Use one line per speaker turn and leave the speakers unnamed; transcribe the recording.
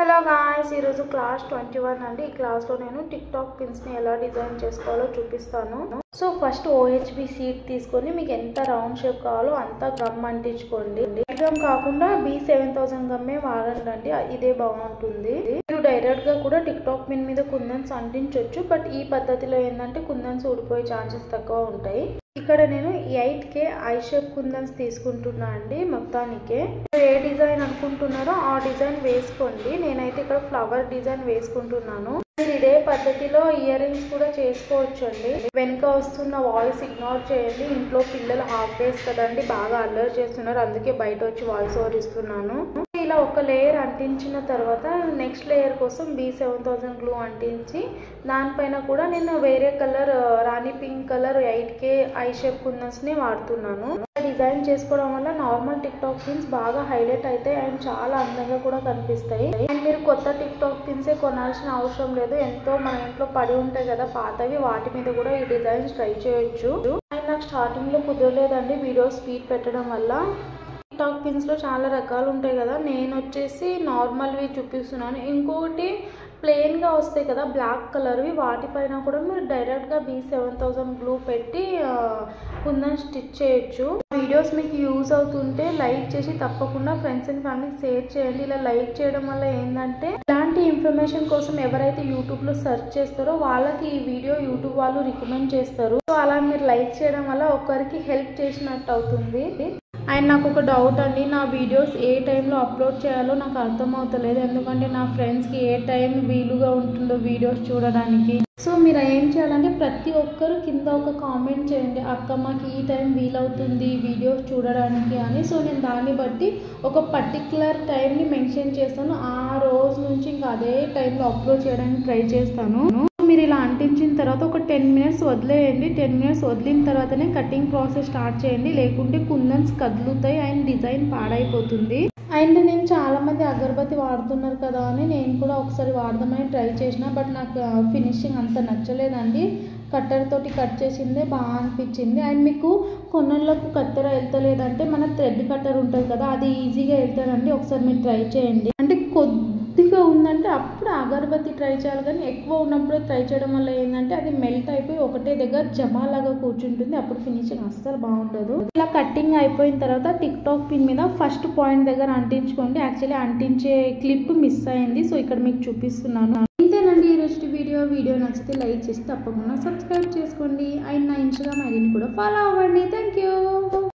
Hello guys, ఈరోజు class 21 అండి. ఈ క్లాస్లో నేను టిక్ టాక్ పిన్స్ని ఎలా డిజైన్ చేసుకోవాలో చూపిస్తాను. సో ఫస్ట్ OHB షీట్ తీసుకొని మీకు ఎంత రౌండ్ షేప్ కావాలో అంత గమ్ అంటించుకోండి. గమ్ కాకుండా B7000 గమ్మే వాడండి, ఇదే బాగుంటుంది. మీరు డైరెక్ట్గా కూడా టిక్ టాక్ పిన్ మీద కుందన్స్ అంటించవచ్చు, బట్ ఈ పద్ధతిలో ఏంటంటే కుందన్స్ ఊడిపోయే ఛాన్సెస్ తక్కువ ఉంటాయి. ఇక్కడ నేను 8K ఐ షేప్ కుందన్స్ తీసుకుంటున్నా అండి. మొత్తానికే ఏ డిజైన్ అనుకుంటున్నారో ఆ డిజైన్ వేసుకోండి. నేనైతే ఇక్కడ ఫ్లవర్ డిజైన్ వేసుకుంటున్నాను. మీరు ఇదే పద్ధతిలో ఇయర్ రింగ్స్ కూడా చేసుకోవచ్చు అండి. వెనుక వస్తున్న వాయిస్ ఇగ్నోర్ చేయండి. ఇంట్లో పిల్లలు హాఫ్ డేస్ కదండి, బాగా అల్లరి చేస్తున్నారు, అందుకే బయట వచ్చి వాయిస్ ఓవర్ ఇస్తున్నాను. ఇలా ఒక లేయర్ అంటించిన తర్వాత నెక్స్ట్ లేయర్ కోసం B7000 గ్లూ అంటించి దానిపైన కూడా నేను వేరే colour rani pink colour 8K eye shape కుందన్స్ని వాడుతున్నాను. డిజైన్ చేసుకోవడం వల్ల నార్మల్ టిక్ టాక్ పిన్స్ బాగా హైలైట్ అవుతాయి అండ్ చాలా అందంగా కూడా కనిపిస్తాయి. అండ్ మీరు కొత్త టిక్ టాక్ పిన్సే కొనాల్సిన అవసరం లేదు. ఎంతో మన ఇంట్లో పడి ఉంటాయి కదా పాతవి, వాటి మీద కూడా ఈ డిజైన్స్ ట్రై చేయొచ్చు. అండ్ నాకు స్టార్టింగ్లో కుదరలేదండి వీడియో స్పీడ్ పెట్టడం వల్ల. టిక్ టాక్ పిన్స్లో చాలా రకాలు ఉంటాయి కదా, నేను వచ్చేసి నార్మల్వి చూపిస్తున్నాను. ఇంకొకటి ప్లెయిన్గా వస్తాయి కదా బ్లాక్ కలర్వి, వాటిపైన కూడా మీరు డైరెక్ట్గా B7000 గ్లూ పెట్టి కుందన్ స్టిచ్ చేయొచ్చు. వీడియోస్ మీకు యూజ్ అవుతుంటే లైక్ చేసి తప్పకుండా ఫ్రెండ్స్ అండ్ ఫ్యామిలీకి షేర్ చేయండి. ఇలా లైక్ చేయడం వల్ల ఏంటంటే ఇలాంటి ఇన్ఫర్మేషన్ కోసం ఎవరైతే యూట్యూబ్లో సెర్చ్ చేస్తారో వాళ్ళకి ఈ వీడియో యూట్యూబ్ వాళ్ళు రికమెండ్ చేస్తారు. సో అలా మీరు లైక్ చేయడం వల్ల ఒకరికి హెల్ప్ చేసినట్టు అవుతుంది. అండ్ నాకు ఒక డౌట్ అండి, నా వీడియోస్ ఏ టైంలో అప్లోడ్ చేయాలో నాకు అర్థమవుతలేదు. ఎందుకంటే నా ఫ్రెండ్స్కి ఏ టైం వీలుగా ఉంటుందో వీడియోస్ చూడడానికి. సో మీరు ఏం చేయాలంటే ప్రతి ఒక్కరు కింద ఒక కామెంట్ చేయండి, అక్క మాకు ఈ టైం వీలవుతుంది వీడియోస్ చూడడానికి అని. సో నేను దాన్ని బట్టి ఒక పర్టికులర్ టైంని మెన్షన్ చేస్తాను. ఆ రోజు నుంచి ఇంకా అదే టైంలో అప్లోడ్ చేయడానికి ట్రై చేస్తాను. మీరు ఇలా అంటించిన తర్వాత ఒక 10 మినిట్స్ వదిలేయండి. 10 మినిట్స్ వదిలిన తర్వాతనే కటింగ్ ప్రాసెస్ స్టార్ట్ చేయండి, లేకుంటే కుందన్స్ కదులుతాయి అండ్ డిజైన్ పాడైపోతుంది. అండ్ నేను చాలామంది అగరబత్తి వాడుతున్నారు కదా అని నేను కూడా ఒకసారి వాడదామని ట్రై చేసిన, బట్ నాకు ఫినిషింగ్ అంత నచ్చలేదండి. కత్తెర తోటి కట్ చేసిందే బాగా అనిపించింది. అండ్ మీకు కొన్నిళ్ళకు కత్తెర వెళ్తలేదంటే మన థ్రెడ్ కట్టర్ ఉంటుంది కదా, అది ఈజీగా వెళ్తారండి. ఒకసారి మీరు ట్రై చేయండి. అంటే కొద్దిగా ఉందంటే అప్పుడు అగరబత్తి ట్రై చేయాలి, కానీ ఎక్కువ ఉన్నప్పుడే ట్రై చేయడం వల్ల ఏంటంటే అది మెల్ట్ అయిపోయి ఒకటే దగ్గర జమాలాగా కూర్చుంటుంది, అప్పుడు ఫినిషింగ్ అస్సలు బాగుండదు. ఇలా కట్టింగ్ అయిపోయిన తర్వాత టిక్ టాక్ పిన్ మీద ఫస్ట్ పాయింట్ దగ్గర అంటించుకోండి. యాక్చువల్లీ అంటించే క్లిప్ మిస్ అయింది, సో ఇక్కడ మీకు చూపిస్తున్నాను. ఇంతేనండి ఈరోజు వీడియో నచ్చితే లైక్ చేసి తప్పకుండా సబ్స్క్రైబ్ చేసుకోండి. అండ్ నా ఇన్స్టాగ్రామ్ ఐడిని కూడా ఫాలో అవ్వండి. Thank you.